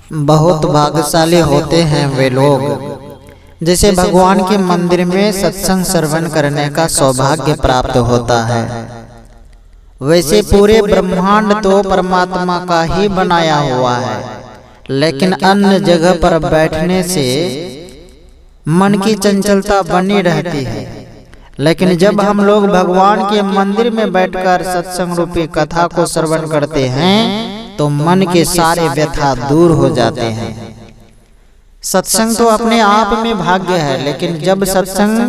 बहुत भाग्यशाली होते हैं वे लोग जिसे भगवान के मंदिर में सत्संग श्रवण करने का सौभाग्य प्राप्त होता है। वैसे पूरे ब्रह्मांड तो परमात्मा का ही बनाया हुआ है, लेकिन अन्य जगह पर बैठने से मन की चंचलता बनी रहती है। लेकिन जब हम लोग भगवान के मंदिर में बैठकर सत्संग रूपी कथा को श्रवण करते हैं तो मन के सारे व्यथा दूर हो जाते हैं। सत्संग तो अपने आप में भाग्य है, लेकिन जब सत्संग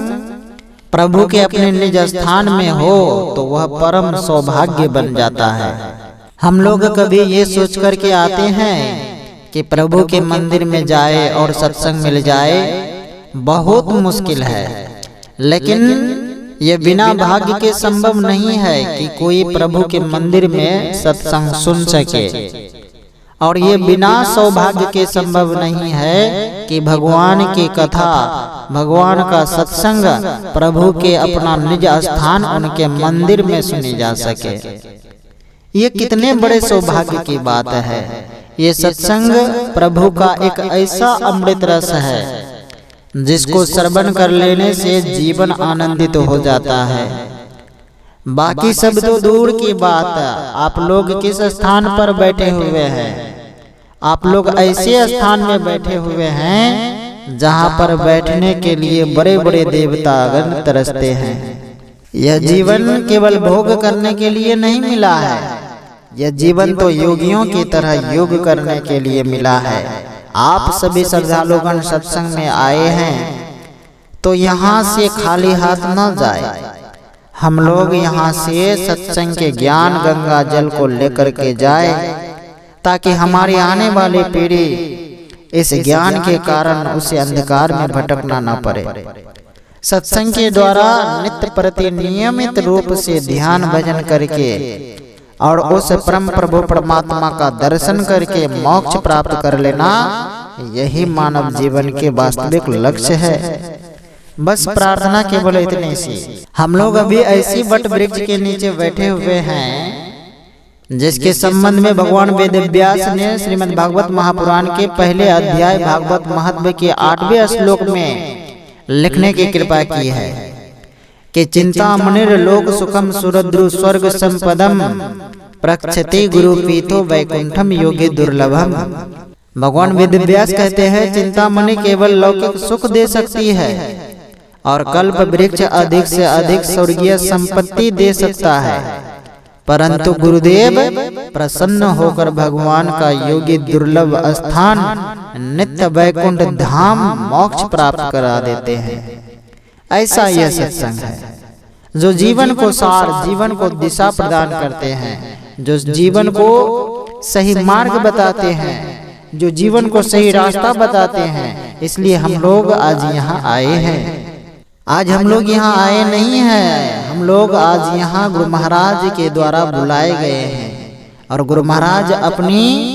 प्रभु के अपने निज स्थान में हो तो वह परम सौभाग्य बन जाता है। हम लोग कभी ये सोच कर के आते हैं कि प्रभु के मंदिर में जाए और सत्संग मिल जाए, बहुत मुश्किल है। लेकिन ये बिना भाग्य के संभव नहीं है कि कोई प्रभु के मंदिर में सत्संग सुन सके, और ये बिना सौभाग्य के संभव नहीं है कि भगवान की कथा, भगवान का सत्संग प्रभु के अपना निज स्थान उनके मंदिर में सुनी जा सके। ये कितने बड़े सौभाग्य की बात है। ये सत्संग प्रभु का एक ऐसा अमृत रस है जिसको श्रवण कर लेने से जीवन आनंदित हो जाता है। बाकी सब तो दूर की बात। आप लोग किस स्थान पर बैठे हुए हैं? आप लोग ऐसे स्थान में बैठे हुए हैं जहां पर बैठने के लिए बड़े बड़े देवतागण तरसते हैं। यह जीवन केवल भोग करने के लिए नहीं मिला है, यह जीवन तो योगियों की तरह योग करने के लिए मिला है। आप सभी श्रद्धालुगण सत्संग में आए हैं तो यहाँ से खाली हाथ न जाए। हम लोग यहाँ से सत्संग के ज्ञान गंगा जल को लेकर के जाए, ताकि हमारी आने वाली पीढ़ी इस ज्ञान के कारण उसे अंधकार में भटकना न पड़े। सत्संग के द्वारा नित्य प्रति नियमित रूप से ध्यान भजन करके और उस परम प्रभु परमात्मा का दर्शन करके मोक्ष प्राप्त कर लेना, यही मानव जीवन के वास्तविक लक्ष्य है। बस प्रार्थना केवल इतनी सी। हम लोग अभी ऐसी वट वृक्ष के नीचे बैठे हुए हैं जिसके संबंध में भगवान वेद व्यास ने श्रीमद् भागवत महापुराण के पहले अध्याय भागवत महत्व के 8वें श्लोक में लिखने की कृपा की है कि चिंतामणिर लोक सुखम सुरद्रु स्वर्ग संपदम प्रक्षते गुरु पीतो वैकुंठम योगी दुर्लभम। भगवान वेद व्यास कहते हैं चिंतामणि केवल लौकिक सुख दे सकती है और कल्प वृक्ष अधिक से अधिक स्वर्गीय संपत्ति दे सकता है, परंतु गुरुदेव प्रसन्न होकर भगवान का योगी दुर्लभ स्थान नित्य वैकुंठ धाम मोक्ष प्राप्त करा देते हैं। ऐसा यह सत्संग है जो जीवन को सार, जीवन को दिशा प्रदान करते हैं, जो जीवन को सही मार्ग बताते हैं, जो जीवन को सही रास्ता बताते हैं। इसलिए हम लोग आज यहाँ आए हैं। आज हम लोग यहाँ आए नहीं हैं, हम लोग आज यहाँ गुरु महाराज के द्वारा बुलाए गए हैं, और गुरु महाराज अपनी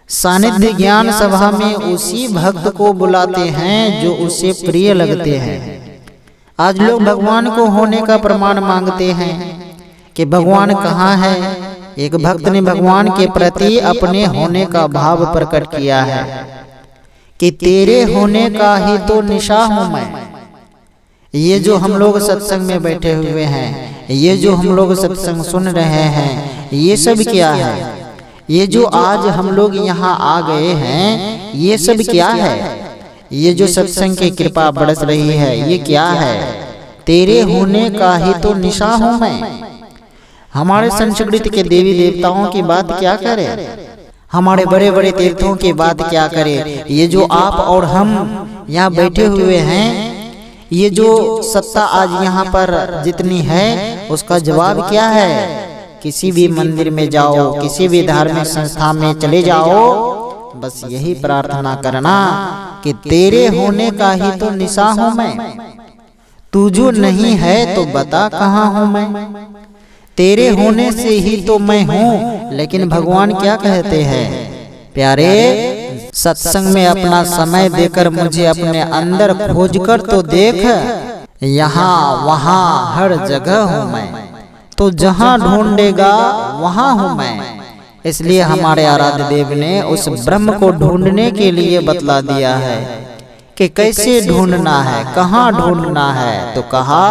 सानिध्य ज्ञान सभा में उसी भक्त को बुलाते हैं जो उसे प्रिय लगते हैं। आज लोग भगवान को होने का प्रमाण मांगते हैं कि भगवान कहाँ है। एक भक्त ने भगवान के प्रति अपने होने का भाव प्रकट किया है कि तेरे होने का ही तो निशा हूँ मैं। ये जो हम लोग सत्संग में बैठे हुए हैं, ये जो हम लोग सत्संग सुन रहे हैं, ये सब क्या है? ये जो आज हम लोग यहाँ आ गए हैं, ये सब क्या है? ये जो सत्संग की कृपा बरस रही है, ये क्या है? तेरे होने का ही तो निशा हूँ मैं। हमारे संस्कृति के देवी देवताओं की बात क्या करें, हमारे बड़े बड़े तीर्थों की बात क्या करें। ये जो आप और हम यहाँ बैठे हुए हैं, ये जो सत्ता आज यहाँ पर जितनी है, उसका जवाब क्या है? किसी भी मंदिर में जाओ, किसी भी धार्मिक संस्था में चले जाओ, बस यही प्रार्थना करना कि तेरे होने का ही तो निशा हूँ मैं। तू जो नहीं है तो बता कहाँ हूँ मैं। तेरे होने से ही तो मैं हूँ। लेकिन भगवान क्या कहते हैं? प्यारे, सत्संग में अपना समय देकर मुझे अपने अंदर खोज कर तो देख, यहाँ वहाँ हर जगह हूँ मैं। तो जहाँ ढूंढेगा वहाँ हूँ मैं। इसलिए हमारे आराध्य देव ने उस ब्रह्म को ढूंढने के लिए बतला दिया है कि कैसे ढूंढना है, कहाँ ढूंढना है। तो कहा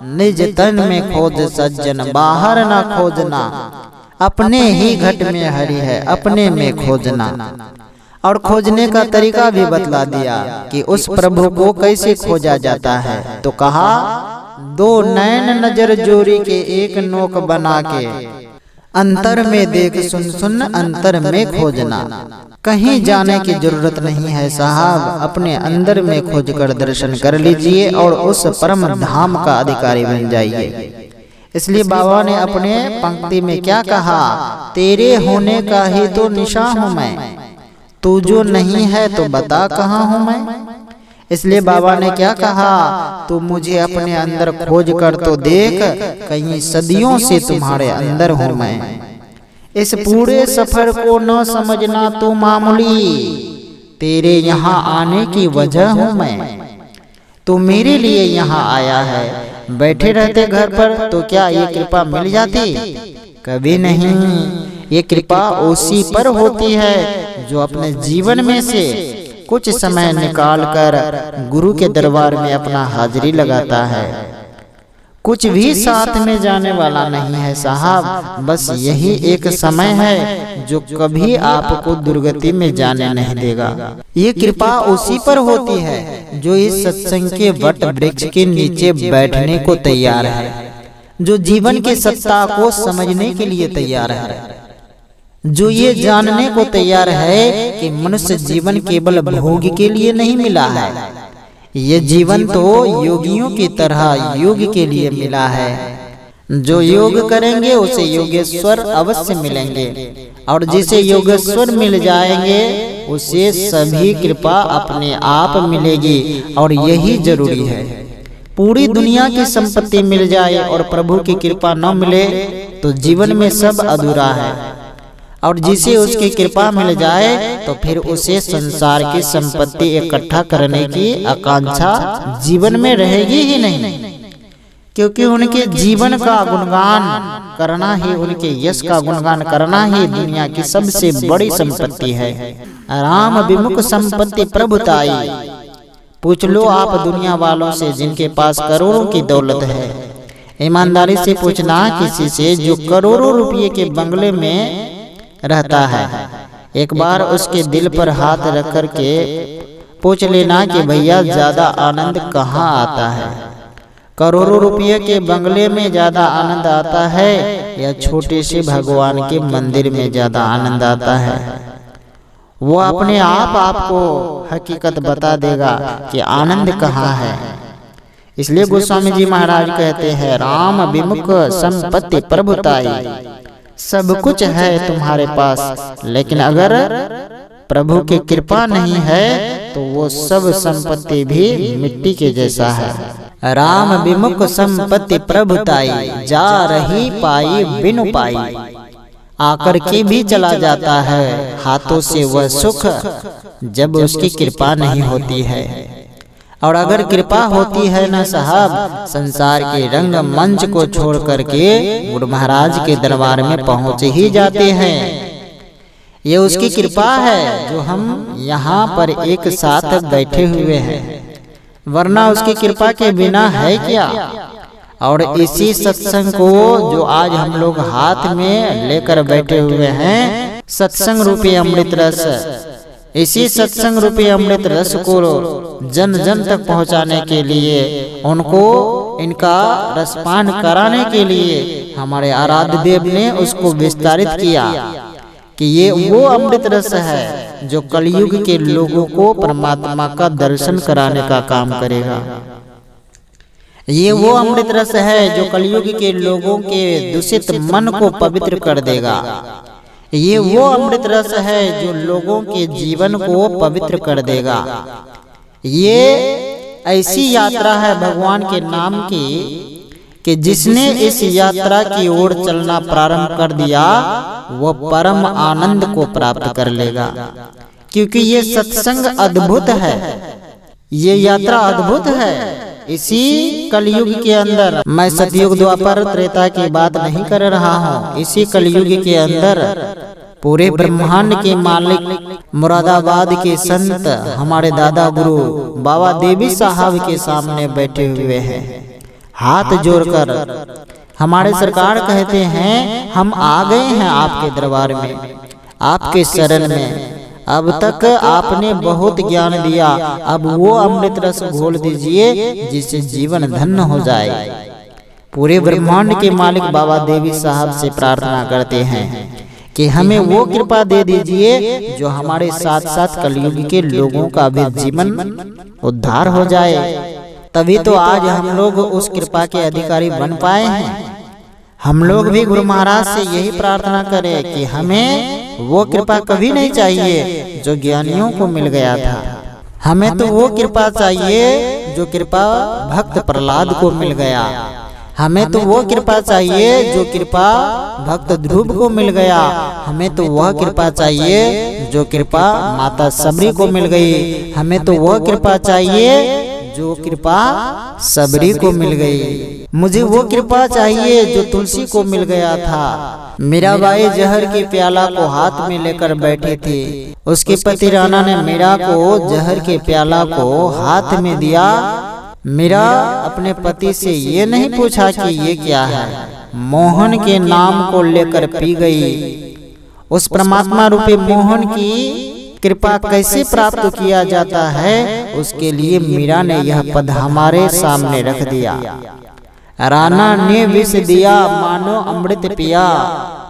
निज तन में खोज सज्जन, बाहर ना खोजना, अपने ही घट में हरि है, अपने में खोजना। और खोजने का तरीका भी बतला दिया कि उस प्रभु को कैसे खोजा जाता है। तो कहा दो नैन नजर जोरी के एक नोक बना के, अंतर में देख सुन सुन अंतर में खोजना। कहीं जाने की जरूरत नहीं है साहब, अपने अंदर में खोज कर दर्शन कर लीजिए और उस परम धाम का अधिकारी बन जाइए। इसलिए बाबा ने अपने पंक्ति में क्या कहा, तेरे होने का ही तो निशान हूँ मैं, तू जो नहीं है तो बता कहाँ हूँ मैं। इसलिए बाबा ने क्या कहा, तू मुझे अपने अंदर खोज कर तो देख, कई सदियों से तुम्हारे अंदर हूँ मैं। इस पूरे सफर को न समझना तू मामूली, तेरे यहाँ आने की वजह हूँ मैं। तू मेरे लिए यहाँ आया है, बैठे रहते घर पर तो क्या ये कृपा मिल जाती? कभी नहीं। ये कृपा उसी पर होती है जो अपने जीवन में से कुछ समय निकालकर गुरु के दरबार में अपना हाजिरी लगाता है। कुछ भी साथ में जाने वाला नहीं है साहब, बस यही एक समय है जो कभी आपको दुर्गति में जाने नहीं देगा। ये कृपा उसी पर होती है जो इस सत्संग के वट वृक्ष के नीचे बैठने को तैयार है, जो जीवन की सत्ता को समझने के लिए तैयार है, जो ये जानने को तैयार है कि मनुष्य जीवन केवल भोग के लिए नहीं मिला है, ये जीवन तो योगियों की तरह योग के लिए मिला है। जो योग करेंगे उसे योगेश्वर अवश्य मिलेंगे, और जिसे योगेश्वर मिल जाएंगे उसे सभी कृपा अपने आप मिलेगी। और यही जरूरी है। पूरी दुनिया की संपत्ति मिल जाए और प्रभु की कृपा न मिले तो जीवन में सब अधूरा है, और जिसे उसकी कृपा मिल जाए तो फिर उसे संसार की संपत्ति इकट्ठा करने की आकांक्षा जीवन में रहेगी ही नहीं, क्योंकि उनके जीवन का गुणगान करना ही, उनके यश का गुणगान करना ही दुनिया की सबसे बड़ी संपत्ति है। राम विमुख संपत्ति प्रभुताई। पूछ लो आप दुनिया वालों से जिनके पास करोड़ों की दौलत है, ईमानदारी से पूछना किसी से जो करोड़ों रुपये के बंगले में रहता है, एक बार उसके दिल पर हाथ रख कर के पूछ लेना कि भैया ज्यादा आनंद कहाँ आता है? करोड़ों रुपये के बंगले में ज्यादा आनंद आता है या छोटे से भगवान के मंदिर में ज्यादा आनंद आता है? वो अपने आप आपको हकीकत बता देगा कि आनंद कहाँ है। इसलिए गोस्वामी जी महाराज कहते हैं, राम विमुख संपत्ति प्रभुताई। सब कुछ है तुम्हारे पास, लेकिन अगर प्रभु की कृपा नहीं है तो वो सब संपत्ति भी मिट्टी के जैसा है। राम विमुख संपत्ति प्रभुताई, जा रही पाई बिनु पाई। आकर के भी चला जाता है हाथों से वह सुख, जब उसकी कृपा नहीं होती है। और अगर कृपा होती है ना साहब, संसार के रंग मंच को छोड़ करके गुरु महाराज के दरबार में पहुंच ही जाते हैं। ये उसकी कृपा है जो हम यहाँ पर एक साथ बैठे हुए हैं, वरना उसकी कृपा के बिना है क्या। और इसी सत्संग को जो आज हम लोग हाथ में लेकर बैठे हुए हैं, सत्संग रूपी अमृत रस, इसी सत्संग रूपी अमृत रस को जन जन तक पहुंचाने के लिए, उनको इनका रसपान कराने के लिए हमारे आराध्य देव ने उसको विस्तारित किया कि ये वो अमृत रस है जो कलयुग के लोगों को परमात्मा का दर्शन कराने का काम करेगा। ये वो अमृत रस है जो कलयुग के लोगों के दूषित मन को पवित्र कर देगा। ये वो अमृत रस है जो लोगों के जीवन को पवित्र कर देगा। ये ऐसी यात्रा है भगवान के नाम की कि जिसने इस यात्रा की ओर चलना प्रारंभ कर दिया वो परम आनंद को प्राप्त कर लेगा, क्योंकि ये सत्संग अद्भुत है, ये यात्रा अद्भुत है। इसी कलयुग के अंदर, मैं सतयुग द्वापर त्रेता की बात नहीं कर रहा हूँ, इसी कलयुग के अंदर पूरे ब्रह्मांड के मालिक मुरादाबाद के संत हमारे दादा गुरु बाबा देवी साहब के सामने बैठे हुए हैं, हाथ जोड़कर हमारे सरकार कहते हैं हम आ गए हैं आपके दरबार में, आपके शरण में। अब तक आपने बहुत ज्ञान दिया, अब वो अमृत रस घोल दीजिए जिससे जीवन धन्य हो जाए। पूरे ब्रह्मांड के मालिक बाबा देवी साहब से प्रार्थना करते हैं कि हमें वो कृपा दे दीजिए जो हमारे साथ साथ कलयुग के लोगों का भी जीवन उद्धार हो जाए। तभी तो आज हम लोग उस कृपा के अधिकारी बन पाए हैं। हम लोग भी गुरु महाराज से यही प्रार्थना करें कि हमें वो कृपा कभी नहीं चाहिए जो ज्ञानियों को मिल गया था, हमें तो वो कृपा चाहिए जो कृपा भक्त प्रहलाद को मिल गया, हमें तो वो कृपा चाहिए जो कृपा भक्त ध्रुव को मिल गया, हमें तो वह कृपा चाहिए जो कृपा माता सबरी को मिल गई, हमें तो वह कृपा चाहिए जो कृपा सबरी को मिल गई। मुझे वो कृपा चाहिए जो तुलसी को मिल गया था। मीराबाई जहर के प्याला को हाथ में लेकर बैठी थी, उसके पति राणा ने मीरा को जहर के प्याला को हाथ में दिया। मीरा अपने पति से ये नहीं पूछा कि ये क्या है, मोहन के नाम को लेकर पी गई। उस परमात्मा रूपी मोहन की कृपा कैसे प्राप्त किया जाता है, उसके लिए मीरा ने यह पद हमारे सामने रख दिया। राणा ने विष दिया मानो अमृत पिया,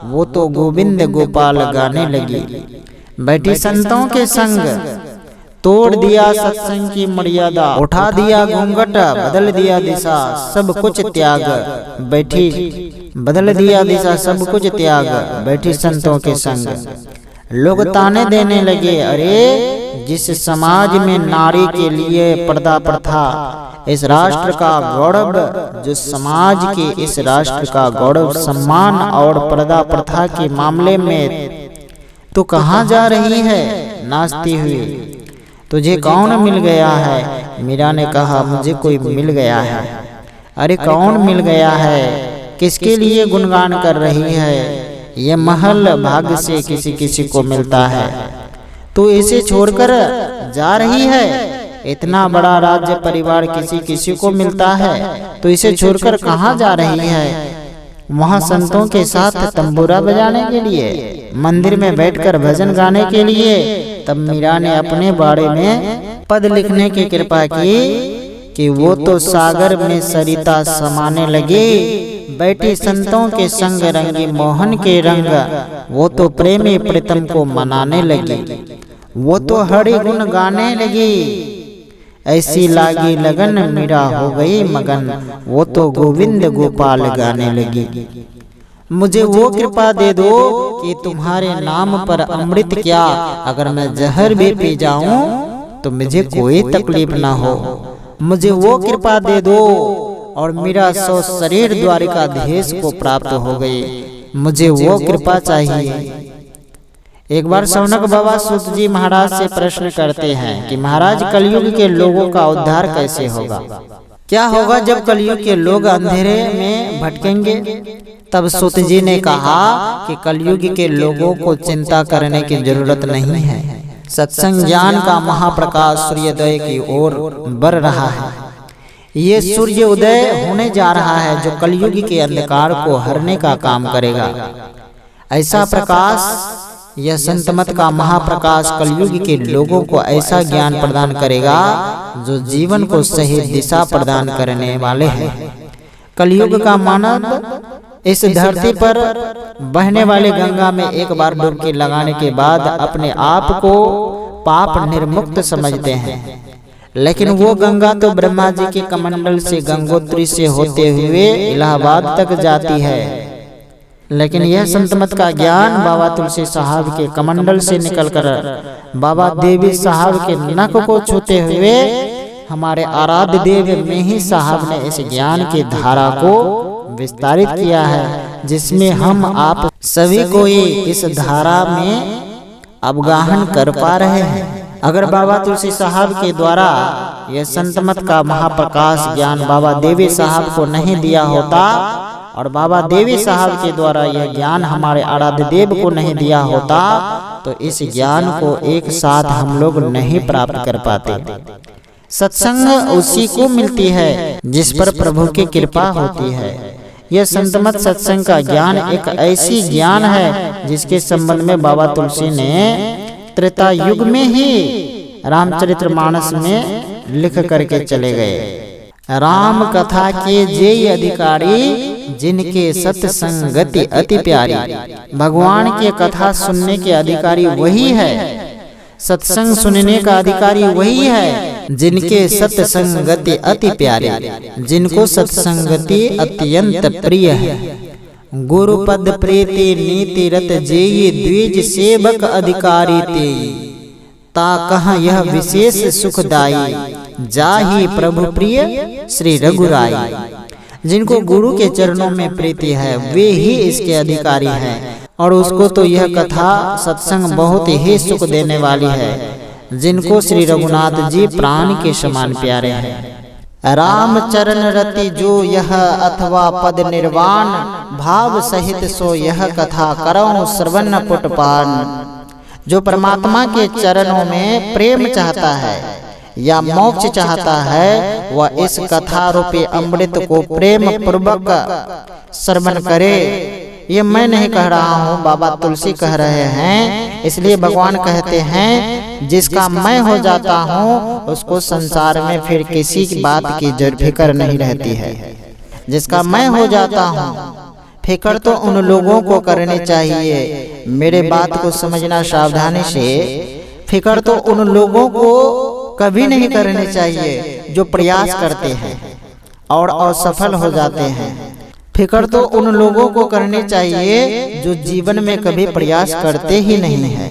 वो तो गोविंद गोपाल गाने लगी। बैठी संतों के संग, तोड़ दिया सत्संग की मर्यादा, उठा दिया घूंघट, बदल दिया दिशा, सब कुछ त्याग। बैठी बदल दिया दिशा, सब कुछ त्याग। बैठी संतों के संग, लोग ताने देने लगे, अरे जिस समाज में नारी के लिए पर्दा प्रथा इस राष्ट्र का गौरव, जो समाज के इस राष्ट्र का गौरव सम्मान और पर्दा प्रथा के मामले में तू कहाँ जा रही है नाचती हुई, तुझे कौन मिल गया है? मीरा ने कहा मुझे कोई मिल गया है। अरे कौन मिल गया है? किसके लिए गुणगान कर रही है? ये महल भाग्य से किसी किसी को मिलता है, तो इसे छोड़कर जा रही है। इतना बड़ा राज्य परिवार किसी किसी को मिलता है, तो इसे छोड़कर कहाँ जा रही है? वहाँ संतों के साथ तंबूरा बजाने के लिए, मंदिर में बैठकर भजन गाने के लिए। तब मीरा ने अपने बारे में पद लिखने की कृपा की कि वो तो सागर में सरिता समाने लगी, बैठी संतों के संग रंगी मोहन के रंग, वो तो प्रेमी प्रीतम को मनाने लगी, वो तो हरि गुण गाने लगी। ऐसी लागी लगन मीरा हो गई मगन, वो तो गोविंद गोपाल गाने लगी। मुझे वो कृपा दे दो कि तुम्हारे नाम पर अमृत क्या, अगर मैं जहर भी पी जाऊं तो मुझे कोई तकलीफ ना हो। मुझे वो कृपा दे दो और मेरा सौ शरीर द्वारिकाधीश को प्राप्त हो गई। मुझे वो कृपा चाहिए। एक बार सौनक बाबा सूत जी महाराज से प्रश्न करते हैं कि महाराज कलयुग के लोगों का उद्धार कैसे होगा? क्या होगा जब कलयुग के लोग अंधेरे में भटकेंगे? तब सूत जी ने कहा कि कलयुग के लोगों को चिंता करने की जरूरत नहीं है। सत्संग ज्ञान का महाप्रकाश सूर्योदय की ओर बढ़ रहा है। ये सूर्य उदय होने जा रहा है जो कलयुग के अंधकार को हरने का काम करेगा। ऐसा प्रकाश, यह संतमत का महाप्रकाश कलयुग के लोगों को ऐसा ज्ञान प्रदान करेगा जो जीवन को सही दिशा प्रदान करने वाले हैं। कलयुग का मानव इस धरती पर बहने वाले गंगा में एक बार डुबकी लगाने के बाद अपने आप को पाप निर्मुक्त समझते हैं, लेकिन वो गंगा तो ब्रह्मा जी के कमंडल से गंगोत्री से होते हुए इलाहाबाद तक जाती है। लेकिन यह संतमत का ज्ञान बाबा तुलसी साहब के कमंडल से निकलकर बाबा देवी साहब के नक को छूते हुए हमारे आराध्य देव में ही साहब ने इस ज्ञान की धारा को विस्तारित किया है, जिसमें हम आप सभी कोई इस धारा में अवगाहन कर पा रहे हैं। अगर बाबा तुलसी साहब के द्वारा यह संतमत का महाप्रकाश ज्ञान बाबा देवी साहब को नहीं दिया होता और बाबा देवी साहब के द्वारा यह ज्ञान हमारे आराध्य देव को नहीं दिया होता तो इस ज्ञान को एक साथ हम लोग नहीं प्राप्त कर पाते। सत्संग उसी को मिलती है जिस पर प्रभु की कृपा होती है। यह संतमत सत्संग का ज्ञान एक ऐसी ज्ञान है जिसके संबंध में बाबा तुलसी ने त्रेता युग में ही रामचरितमानस में लिख करके चले गए। राम कथा के जे अधिकारी जिनके सत्संगति अति प्यारी। भगवान की कथा सुनने के अधिकारी वही है, सत्संग सुनने का अधिकारी वही है जिनके सत्संगति अति प्यारी, जिनको सत्संगति अत्यंत प्रिय है। गुरुपद प्रीति नीति रत जेयि द्विज सेवक अधिकारी ते, ता कहाँ यह विशेष सुखदाई, जाहि प्रभु प्रिय श्री रघुराई। जिनको गुरु के चरणों में प्रीति है वे ही इसके अधिकारी हैं और उसको तो यह कथा सत्संग बहुत ही सुख देने वाली है, जिनको श्री रघुनाथ जी प्राण के समान प्यारे हैं। राम चरण रति जो यह अथवा पद निर्वाण, भाव सहित सो यह कथा करऊं श्रवण पुटपान। जो परमात्मा के चरणों में प्रेम चाहता है या मोक्ष चाहता है वह इस कथा रूपी अमृत को प्रेम पूर्वक श्रवण करे। ये मैं नहीं कह रहा हूँ, बाबा तुलसी कह रहे हैं। इसलिए भगवान कहते हैं जिसका मैं हो जाता हूँ उसको संसार में फिर किसी की बात की फिक्र नहीं रहती है। जिसका मैं हो जाता हूँ फिक्र तो उन लोगों को करनी चाहिए। मेरे बात को समझना सावधानी से। फिक्र तो उन लोगों को कभी नहीं करनी चाहिए जो प्रयास करते हैं और असफल हो जाते हैं। फिक्र तो उन लोगों को करनी चाहिए जो जीवन में कभी प्रयास करते ही नहीं है,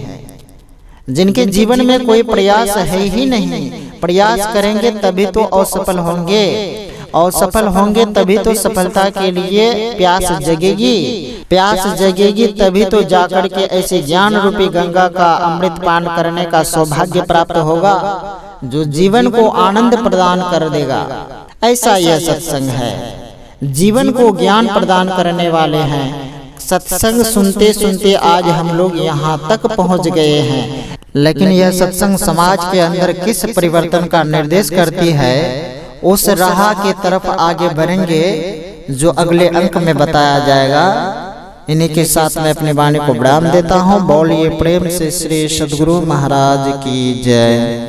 जिनके जीवन में कोई प्रयास है ही नहीं। प्रयास करेंगे तभी तो असफल होंगे, और सफल होंगे तभी तो सफलता के लिए प्यास जगेगी। प्यास जगेगी तभी तो जाकर के ऐसे ज्ञान रूपी गंगा का अमृत पान करने का सौभाग्य प्राप्त होगा जो जीवन को आनंद प्रदान कर देगा। ऐसा यह सत्संग है, जीवन को ज्ञान प्रदान करने वाले हैं। सत्संग सुनते सुनते आज हम लोग यहाँ तक पहुँच गए हैं, लेकिन यह सत्संग समाज के अंदर किस परिवर्तन का निर्देश करती है उस राह के तरफ आगे बढ़ेंगे जो अगले अंक में बताया जाएगा। इन्हीं के साथ मैं अपनी वाणी को विराम देता हूँ। बोलिए प्रेम से श्री सद्गुरु महाराज की जय।